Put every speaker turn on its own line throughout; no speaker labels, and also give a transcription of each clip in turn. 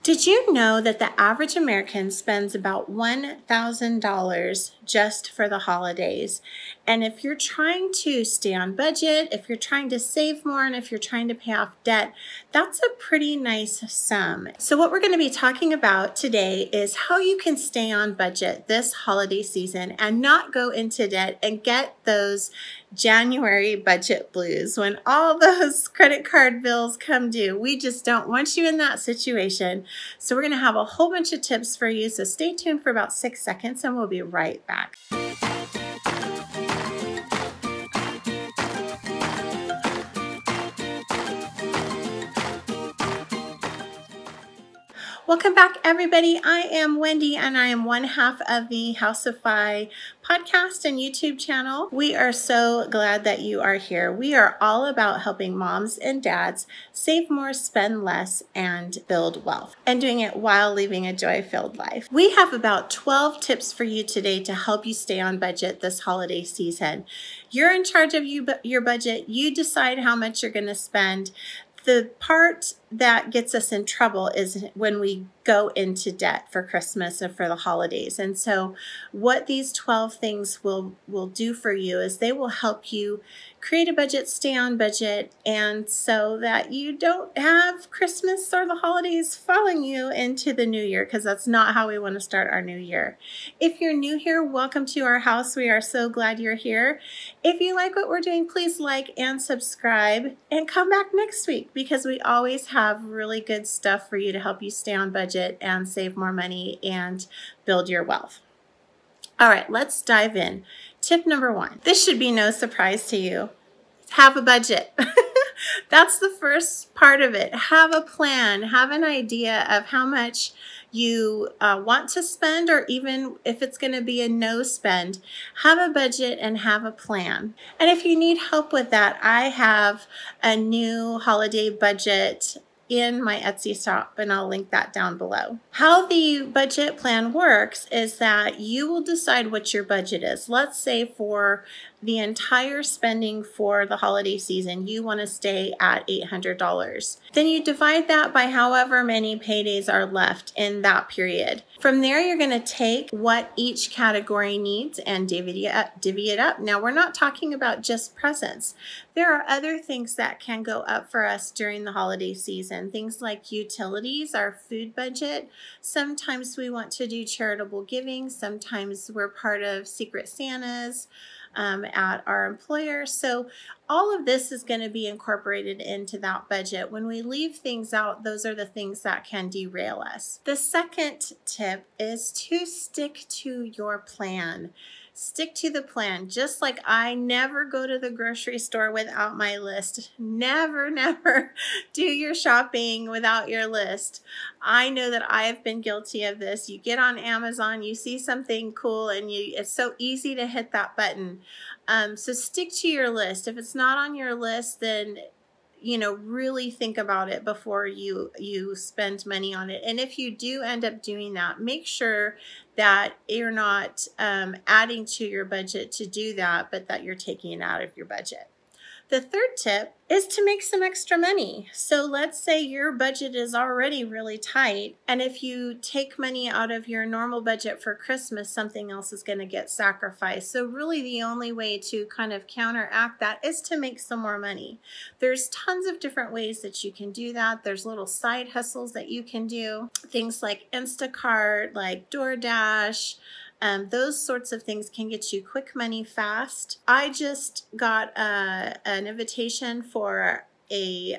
Did you know that the average American spends about $1,000 just for the holidays? And if you're trying to stay on budget, if you're trying to save more, and if you're trying to pay off debt, that's a pretty nice sum. So what we're going to be talking about today is how you can stay on budget this holiday season and not go into debt and get those January budget blues when all those credit card bills come due. We just don't want you in that situation. So we're going to have a whole bunch of tips for you. So stay tuned for about 6 seconds and we'll be right back. Welcome back, everybody. I am Wendy, and I am one half of the House of Fi podcast and YouTube channel. We are so glad that you are here. We are all about helping moms and dads save more, spend less, and build wealth, and doing it while living a joy-filled life. We have about 12 tips for you today to help you stay on budget this holiday season. You're in charge of your budget. You decide how much you're going to spend. The part that gets us in trouble is when we go into debt for Christmas and for the holidays. And so what these 12 things will do for you is they will help you create a budget, stay on budget, and so that you don't have Christmas or the holidays following you into the new year, because that's not how we want to start our new year. If you're new here, welcome to our house. We are so glad you're here. If you like what we're doing, please like and subscribe and come back next week, because we always have really good stuff for you to help you stay on budget and save more money and build your wealth. All right, let's dive in. Tip number 1. This should be no surprise to you. Have a budget. That's the first part of it. Have a plan. Have an idea of how much you want to spend, or even if it's going to be a no spend. Have a budget and have a plan. And if you need help with that, I have a new holiday budget in my Etsy shop, and I'll link that down below. How the budget plan works is that you will decide what your budget is. Let's say for the entire spending for the holiday season, you want to stay at $800. Then you divide that by however many paydays are left in that period. From there, you're going to take what each category needs and divvy it up. Now, we're not talking about just presents. There are other things that can go up for us during the holiday season. Things like utilities, our food budget. Sometimes we want to do charitable giving. Sometimes we're part of Secret Santas at our employer. So all of this is going to be incorporated into that budget. When we leave things out, those are the things that can derail us. The second tip is to stick to your plan. Stick to the plan. Just like I never go to the grocery store without my list. Never do your shopping without your list. I know that I have been guilty of this. You get on Amazon, you see something cool, and it's so easy to hit that button. So stick to your list. If it's not on your list, then really think about it before you spend money on it. And if you do end up doing that, make sure that you're not adding to your budget to do that, but that you're taking it out of your budget. The third tip is to make some extra money. So let's say your budget is already really tight, and if you take money out of your normal budget for Christmas, something else is going to get sacrificed. So really the only way to kind of counteract that is to make some more money. There's tons of different ways that you can do that. There's little side hustles that you can do. Things like Instacart, like DoorDash, those sorts of things can get you quick money fast. I just got an invitation for a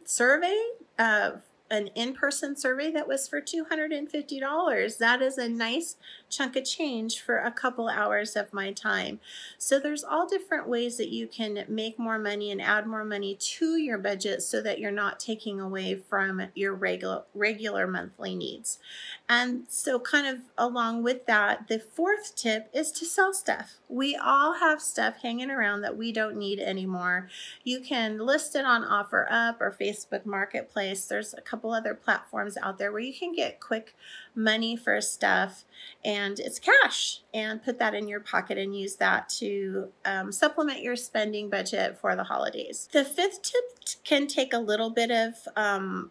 survey, an in-person survey that was for $250. That is a nice chunk of change for a couple hours of my time. So there's all different ways that you can make more money and add more money to your budget so that you're not taking away from your regular monthly needs. And so kind of along with that, the fourth tip is to sell stuff. We all have stuff hanging around that we don't need anymore. You can list it on OfferUp or Facebook Marketplace. There's a couple couple other platforms out there where you can get quick money for stuff, and it's cash, and put that in your pocket and use that to supplement your spending budget for the holidays. The fifth tip can take a little bit of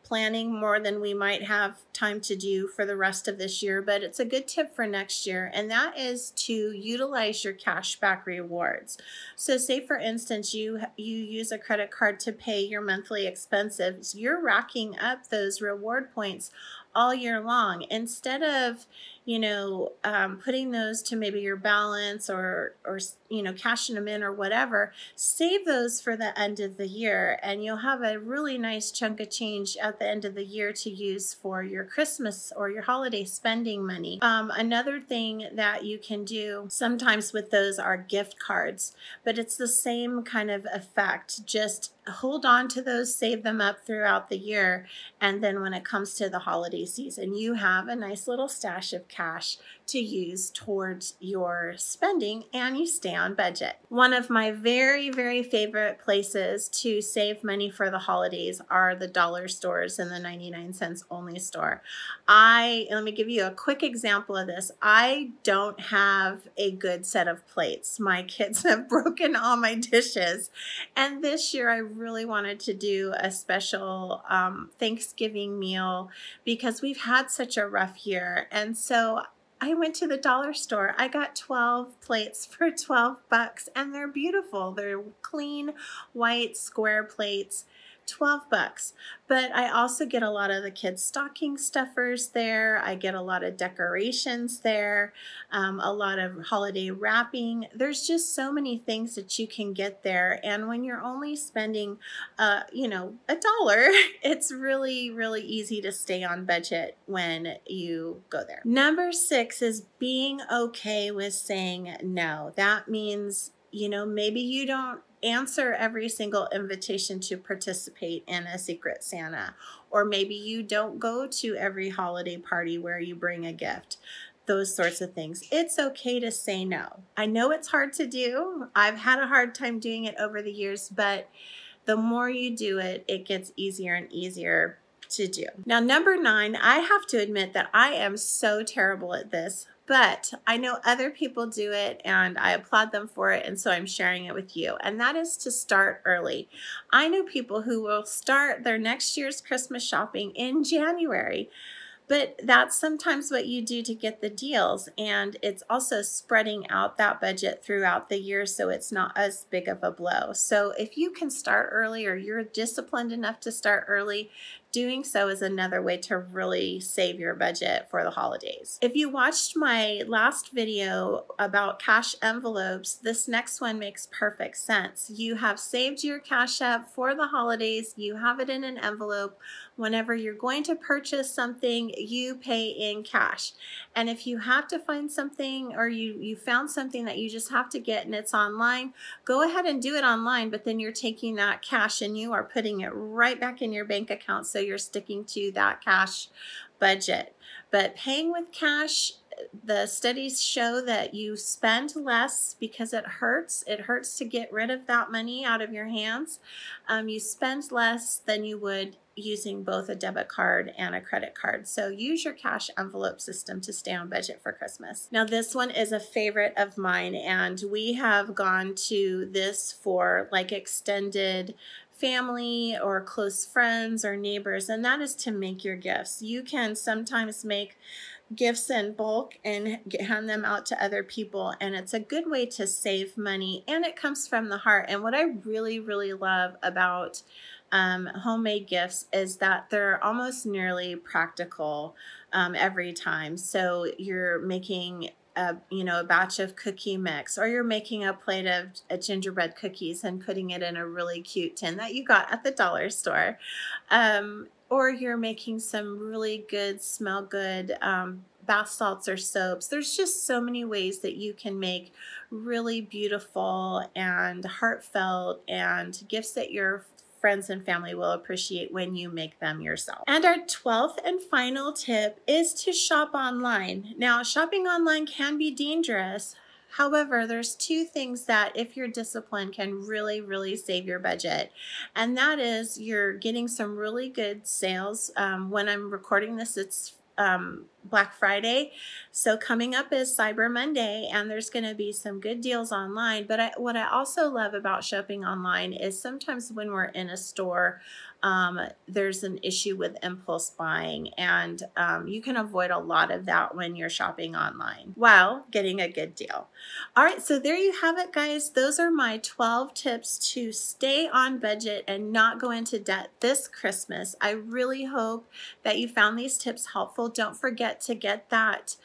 planning, more than we might have time to do for the rest of this year, but it's a good tip for next year, and that is to utilize your cashback rewards. So say for instance, you use a credit card to pay your monthly expenses. You're racking up those reward points all year long. Instead of, putting those to maybe your balance or cashing them in or whatever, save those for the end of the year, and you'll have a really nice chunk of change at the end of the year to use for your Christmas or your holiday spending money. Another thing that you can do sometimes with those are gift cards, but it's the same kind of effect. Just hold on to those, save them up throughout the year, and then when it comes to the holiday season, you have a nice little stash of cash to use towards your spending, and you stay on budget. One of my very, very favorite places to save money for the holidays are the dollar stores and the 99-cents only store. Let me give you a quick example of this. I don't have a good set of plates. My kids have broken all my dishes, and this year I really wanted to do a special Thanksgiving meal because we've had such a rough year. And so I went to the dollar store. I got 12 plates for 12 bucks, and they're beautiful. They're clean, white, square plates. 12 bucks. But I also get a lot of the kids' stocking stuffers there. I get a lot of decorations there, a lot of holiday wrapping. There's just so many things that you can get there. And when you're only spending, $1, it's really, really easy to stay on budget when you go there. Number 6 is being okay with saying no. That means, maybe you don't answer every single invitation to participate in a Secret Santa, or maybe you don't go to every holiday party where you bring a gift. Those sorts of things. It's okay to say no. I know it's hard to do. I've had a hard time doing it over the years, but the more you do it, it gets easier and easier to do. Now, number 9, I have to admit that I am so terrible at this, but I know other people do it and I applaud them for it, and so I'm sharing it with you. And that is to start early. I know people who will start their next year's Christmas shopping in January, but that's sometimes what you do to get the deals. And it's also spreading out that budget throughout the year so it's not as big of a blow. So if you can start early, or you're disciplined enough to start early, doing so is another way to really save your budget for the holidays. If you watched my last video about cash envelopes, this next one makes perfect sense. You have saved your cash up for the holidays. You have it in an envelope. Whenever you're going to purchase something, you pay in cash. And if you have to find something, or you found something that you just have to get and it's online, go ahead and do it online, but then you're taking that cash and you are putting it right back in your bank account, so you're sticking to that cash budget. But paying with cash, the studies show that you spend less because it hurts. It hurts to get rid of that money out of your hands. You spend less than you would using both a debit card and a credit card. So use your cash envelope system to stay on budget for Christmas. Now, this one is a favorite of mine, and we have gone to this for like extended family or close friends or neighbors, and that is to make your gifts. You can sometimes make gifts in bulk and hand them out to other people, and it's a good way to save money, and it comes from the heart. And what I really, really love about homemade gifts is that they're almost nearly practical every time. So you're making a batch of cookie mix, or you're making a plate of gingerbread cookies and putting it in a really cute tin that you got at the dollar store. Or you're making some really good, smell good bath salts or soaps. There's just so many ways that you can make really beautiful and heartfelt and gifts that your friends and family will appreciate when you make them yourself. And our 12th and final tip is to shop online. Now, shopping online can be dangerous, However, there's two things that, if you're disciplined, can really, really save your budget. And that is, you're getting some really good sales. When I'm recording this, it's Black Friday. So coming up is Cyber Monday, and there's going to be some good deals online. But what I also love about shopping online is sometimes when we're in a store, there's an issue with impulse buying, and you can avoid a lot of that when you're shopping online while getting a good deal. All right, so there you have it, guys. Those are my 12 tips to stay on budget and not go into debt this Christmas. I really hope that you found these tips helpful. Don't forget to get that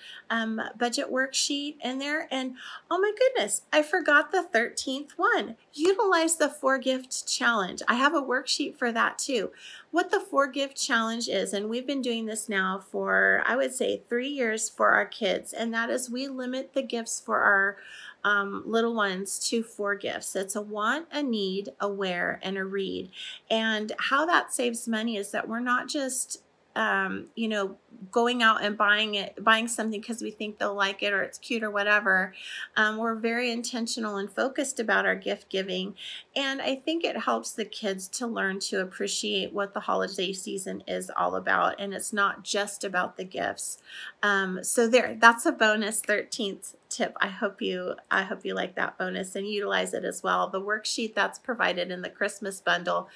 budget worksheet in there. And oh my goodness, I forgot the 13th one. Utilize the 4-gift challenge. I have a worksheet for that too. What the 4-gift challenge is, and we've been doing this now for, I would say, 3 years for our kids, and that is we limit the gifts for our little ones to 4 gifts. It's a want, a need, a wear, and a read. And how that saves money is that we're not just you know, going out and buying something because we think they'll like it or it's cute or whatever. We're very intentional and focused about our gift giving. And I think it helps the kids to learn to appreciate what the holiday season is all about. And it's not just about the gifts. So that's a bonus 13th tip. I hope you like that bonus and utilize it as well. The worksheet that's provided in the Christmas bundle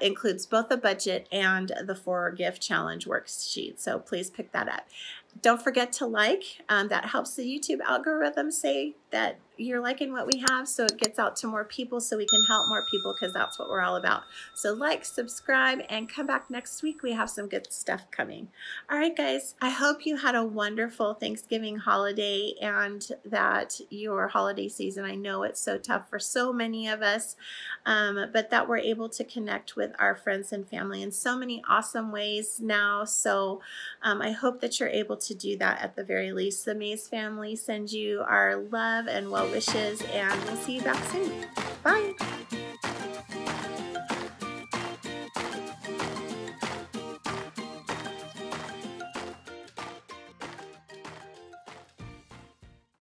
includes both a budget and the 4-gift challenge worksheet. So please pick that up. Don't forget to like. That helps the YouTube algorithm say that you're liking what we have, so it gets out to more people so we can help more people, because that's what we're all about. So like, subscribe, and come back next week. We have some good stuff coming. All right, guys, I hope you had a wonderful Thanksgiving holiday and that your holiday season, I know it's so tough for so many of us, but that we're able to connect with our friends and family in so many awesome ways now. So I hope that you're able to do that at the very least. The Mays family sends you our love and well wishes, and we'll see you back soon. Bye.